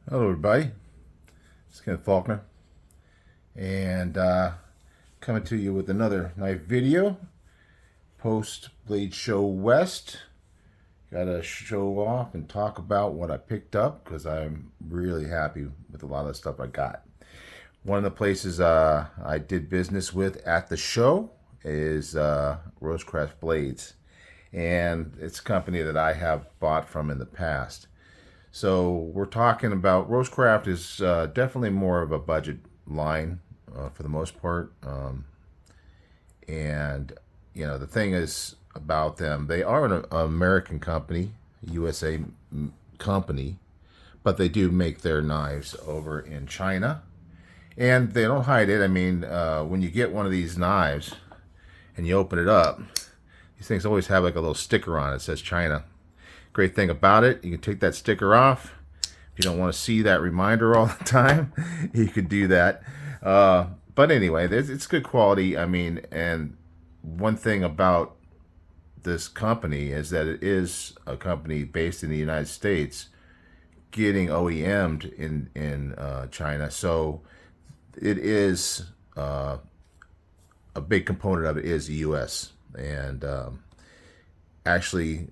Hello everybody, it's Ken Faulkner, and coming to you with another knife video, post Blade Show West. Gotta show off and talk about what I picked up because I'm really happy with a lot of the stuff I got. One of the places I did business with at the show is Rosecraft Blades, and it's a company that I have bought from in the past. So we're talking about Rosecraft is definitely more of a budget line for the most part. And, you know, the thing is about them, they are an American company, USA company, but they do make their knives over in China. And they don't hide it. I mean, when you get one of these knives and you open it up, these things always have like a little sticker on it that says China. Great thing about it, you can take that sticker off. If you don't want to see that reminder all the time, you could do that. But anyway, it's good quality. I mean, and one thing about this company is that it is a company based in the United States, getting OEM'd in China. So it is a big component of it is the U.S. and actually.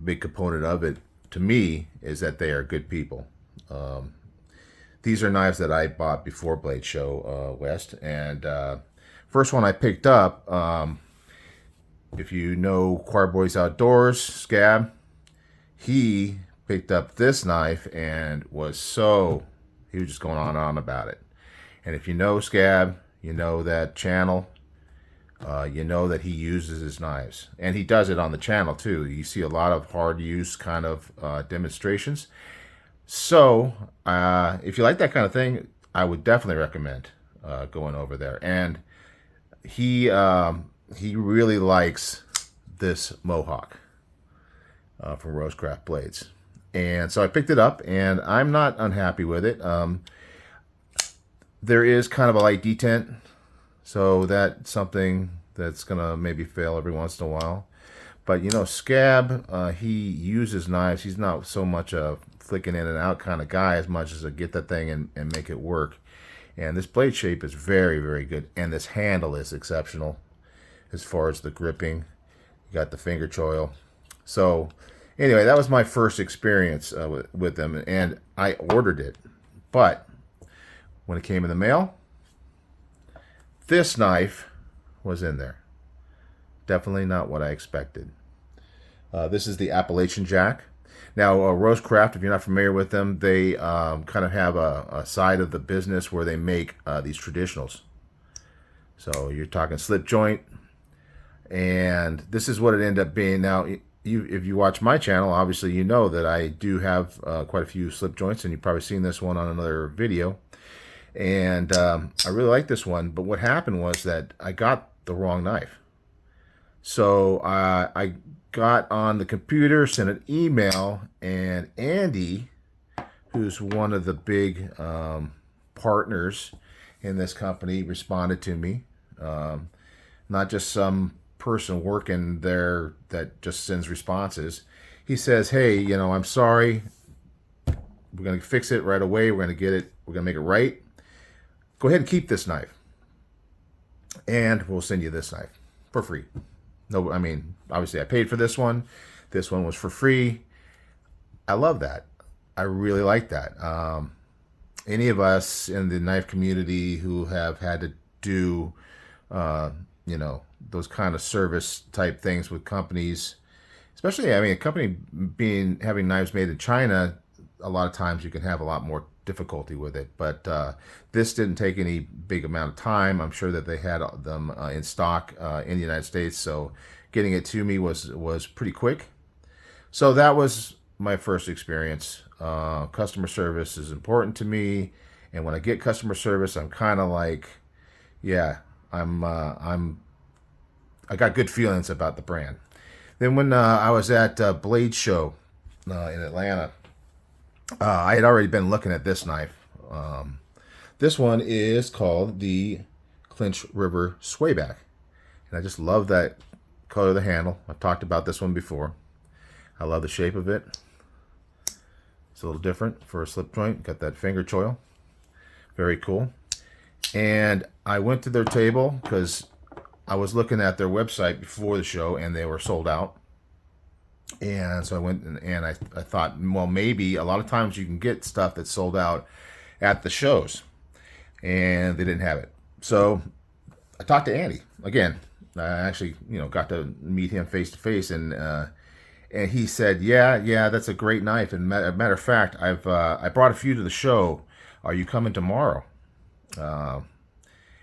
Big component of it to me is that they are good people. These are knives that I bought before Blade Show West, and first one I picked up, if you know Choir Boys Outdoors, Scab, he picked up this knife and he was just going on and on about it. And if you know Scab, you know that channel. You know that he uses his knives, and he does it on the channel too. You see a lot of hard use kind of demonstrations. So if you like that kind of thing, I would definitely recommend going over there. And he really likes this Mohawk from Rosecraft Blades, and so I picked it up, and I'm not unhappy with it. There is kind of a light detent. So that's something that's going to maybe fail every once in a while. But, you know, Scab, he uses knives. He's not so much a flicking in and out kind of guy as much as to get that thing and make it work. And this blade shape is very, very good. And this handle is exceptional as far as the gripping. You got the finger choil. So, anyway, that was my first experience with them. And I ordered it. But when it came in the mail, this knife was in there. Definitely not what I expected. This is the Appalachian Jack. Now, Rosecraft, if you're not familiar with them, they kind of have a side of the business where they make these traditionals. So you're talking slip joint, and this is what it ended up being. Now, if you watch my channel, obviously you know that I do have quite a few slip joints, and you've probably seen this one on another video. And I really like this one, but what happened was that I got the wrong knife. So I got on the computer, sent an email, and Andy, who's one of the big partners in this company, responded to me. Not just some person working there that just sends responses. He says, hey, you know, I'm sorry. We're going to fix it right away. We're going to get it. We're going to make it right. Go ahead and keep this knife, and we'll send you this knife for free. No, I mean, obviously I paid for this one. This one was for free. I love that. I really like that. Any of us in the knife community who have had to do, you know, those kind of service type things with companies, especially, I mean, a company having knives made in China, a lot of times you can have a lot more difficulty with it, but this didn't take any big amount of time. I'm sure that they had them in stock in the United States, so getting it to me was pretty quick. So that was my first experience. Customer service is important to me, and when I get customer service, I'm kind of like, yeah, I got good feelings about the brand. Then when I was at Blade Show in Atlanta, I had already been looking at this knife. This one is called the Clinch River Swayback. And I just love that color of the handle. I've talked about this one before. I love the shape of it. It's a little different for a slip joint. Got that finger choil. Very cool. And I went to their table because I was looking at their website before the show and they were sold out. And so I went and I thought, well, maybe a lot of times you can get stuff that's sold out at the shows. And they didn't have it. So I talked to Andy again. I actually, got to meet him face to face, and he said, "Yeah, that's a great knife." And matter of fact, I brought a few to the show. Are you coming tomorrow? I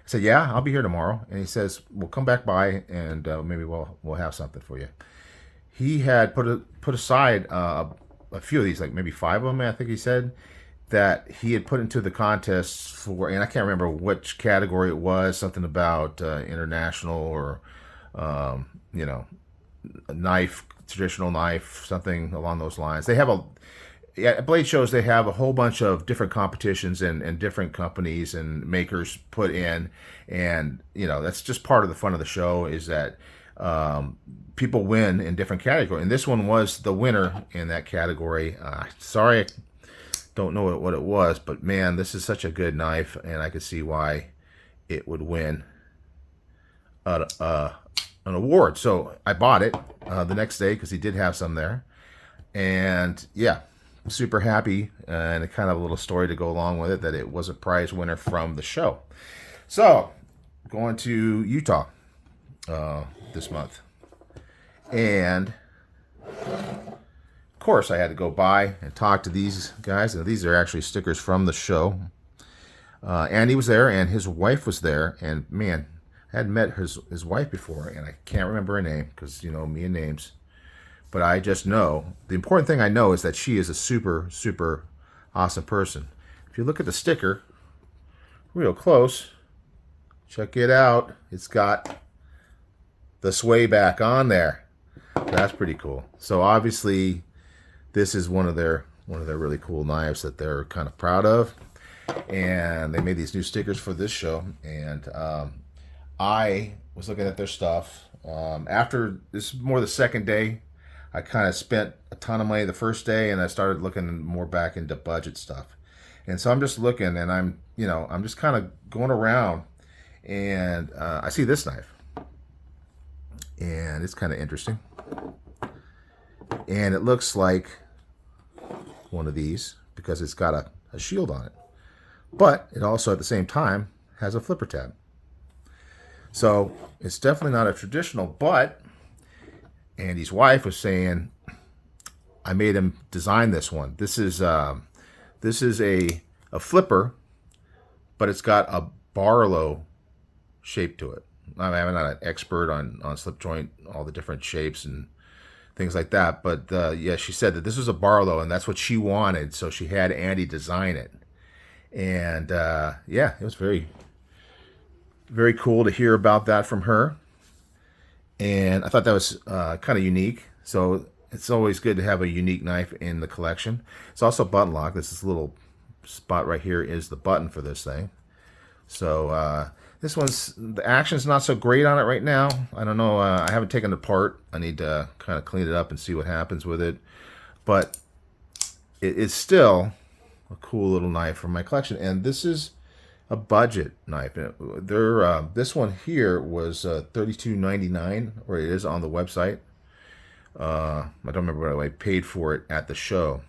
said, "Yeah, I'll be here tomorrow." And he says, "Well, come back by, and maybe we'll have something for you." He had put aside a few of these, like maybe 5 of them, I think he said, that he had put into the contest for, and I can't remember which category it was, something about international or, a knife, traditional knife, something along those lines. They have at Blade shows, they have a whole bunch of different competitions and different companies and makers put in, and, that's just part of the fun of the show is that people win in different categories. And this one was the winner in that category. Sorry, don't know what it was, but man, this is such a good knife, and I could see why it would win an award. So I bought it the next day because he did have some there, and yeah, super happy, and a kind of a little story to go along with it that it was a prize winner from the show. So going to Utah this month, and of course, I had to go by and talk to these guys. And these are actually stickers from the show. Andy was there, and his wife was there. And man, I had met his wife before, and I can't remember her name because, me and names. But I just know, the important thing I know is that she is a super, super awesome person. If you look at the sticker real close, check it out. It's got the sway back on there. That's pretty cool. So obviously, this is one of their really cool knives that they're kind of proud of, and they made these new stickers for this show. And I was looking at their stuff after this is more the second day. I kind of spent a ton of money the first day, and I started looking more back into budget stuff. And so I'm just looking, and I'm just kind of going around, and I see this knife, and it's kind of interesting, and it looks like one of these because it's got a shield on it, but it also at the same time has a flipper tab. So it's definitely not a traditional, but Andy's wife was saying, I made him design this one. This is a flipper, but it's got a Barlow shape to it. I'm not an expert on slip joint, all the different shapes and things like that, but yeah, she said that this was a Barlow, and that's what she wanted, so she had Andy design it. And yeah, it was very, very cool to hear about that from her, and I thought that was kind of unique. So it's always good to have a unique knife in the collection. It's also button lock. This little spot right here is the button for this thing. So this one's, the action's not so great on it right now. I don't know. I haven't taken it apart. I need to kind of clean it up and see what happens with it. But it is still a cool little knife from my collection. And this is a budget knife. This one here was $32.99, or it is on the website. I don't remember what I paid for it at the show.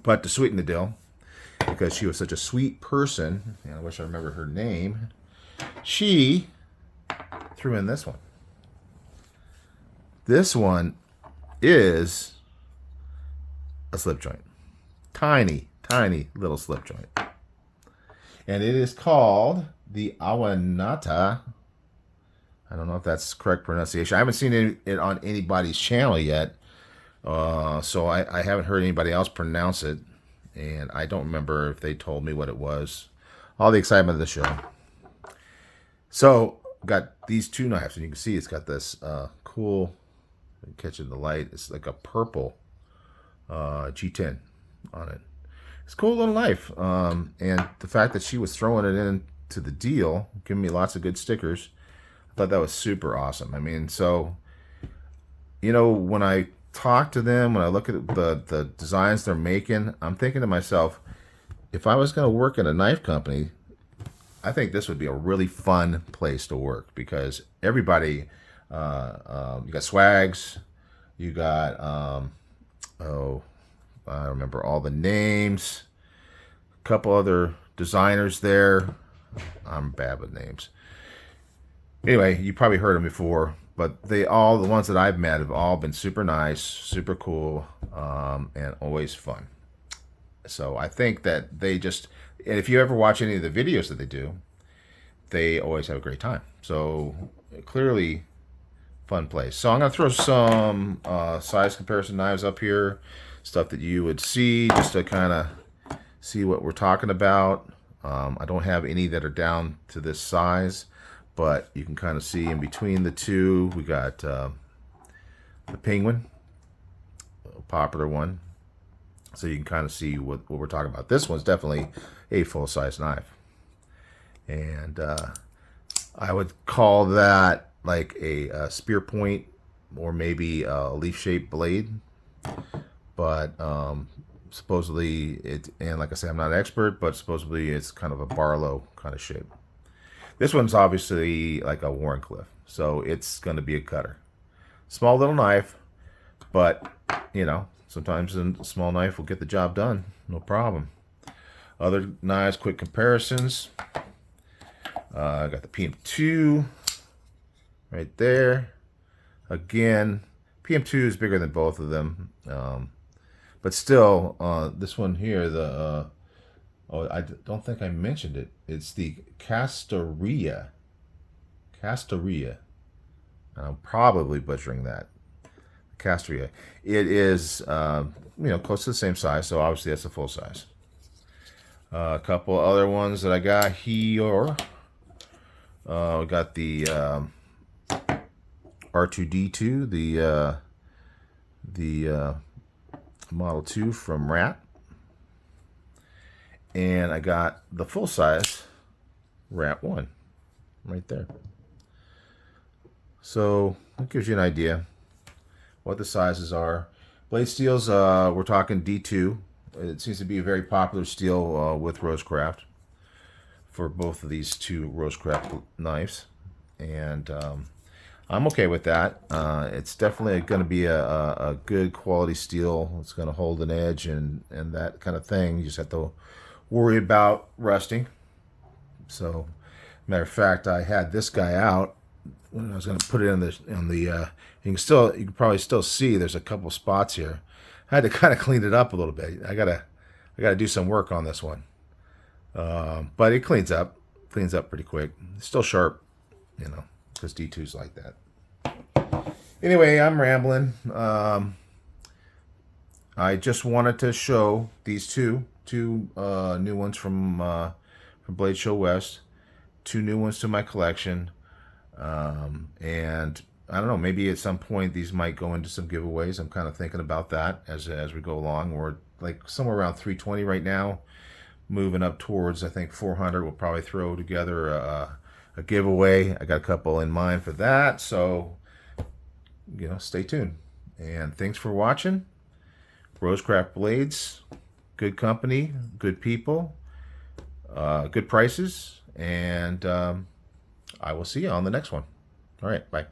But to sweeten the deal, because she was such a sweet person, and I wish I remember her name, she threw in this one. This one is a slip joint. Tiny, tiny little slip joint. And it is called the Awanata. I don't know if that's correct pronunciation. I haven't seen it on anybody's channel yet. So I haven't heard anybody else pronounce it. And I don't remember if they told me what it was. All the excitement of the show. So, got these two knives, and you can see it's got this cool, catching the light, it's like a purple G10 on it. It's a cool little knife. And the fact that she was throwing it into the deal, giving me lots of good stickers, I thought that was super awesome. I mean, so, when I talk to them, when I look at the designs they're making, I'm thinking to myself, if I was going to work in a knife company, I think this would be a really fun place to work, because everybody, you got swags, you got, oh, I remember all the names, a couple other designers there. I'm bad with names. Anyway, you probably heard them before, but the ones that I've met have all been super nice, super cool, and always fun. So I think that and if you ever watch any of the videos that they do, they always have a great time. So clearly, fun place. So I'm going to throw some size comparison knives up here, stuff that you would see, just to kind of see what we're talking about. I don't have any that are down to this size, but you can kind of see in between the two. We got the Penguin, a popular one. So you can kind of see what we're talking about. This one's definitely a full-size knife. And I would call that like a spear point, or maybe a leaf-shaped blade. But supposedly and like I say, I'm not an expert, but supposedly it's kind of a Barlow kind of shape. This one's obviously like a Warncliffe, so it's going to be a cutter. Small little knife, but sometimes a small knife will get the job done, no problem. Other knives, quick comparisons. I got the PM2 right there. Again, PM2 is bigger than both of them, but still, this one here, I don't think I mentioned it. It's the Castoria. I'm probably butchering that. Castoria. It is, close to the same size, so obviously that's a full size. A couple other ones that I got here. We got the R2D2, the Model 2 from Rat. And I got the full size Rat 1 right there. So that gives you an idea what the sizes are. Blade steels, we're talking D2. It seems to be a very popular steel with Rosecraft for both of these two Rosecraft knives. And I'm okay with that. It's definitely going to be a good quality steel. It's going to hold an edge and that kind of thing. You just have to worry about rusting. So, matter of fact, I had this guy out when I was going to put it in the you can probably still see there's a couple spots here. I had to kind of clean it up a little bit. I gotta do some work on this one, but it cleans up pretty quick. It's still sharp, because D2's like that. Anyway, I'm rambling. I just wanted to show these two new ones from Blade Show West, 2 new ones to my collection, and I don't know, maybe at some point these might go into some giveaways. I'm kind of thinking about that as we go along. We're like somewhere around 320 right now, moving up towards, I think, 400. We'll probably throw together a giveaway. I got a couple in mind for that, so stay tuned. And thanks for watching. Rosecraft Blades, good company, good people, good prices, and I will see you on the next one. All right, bye.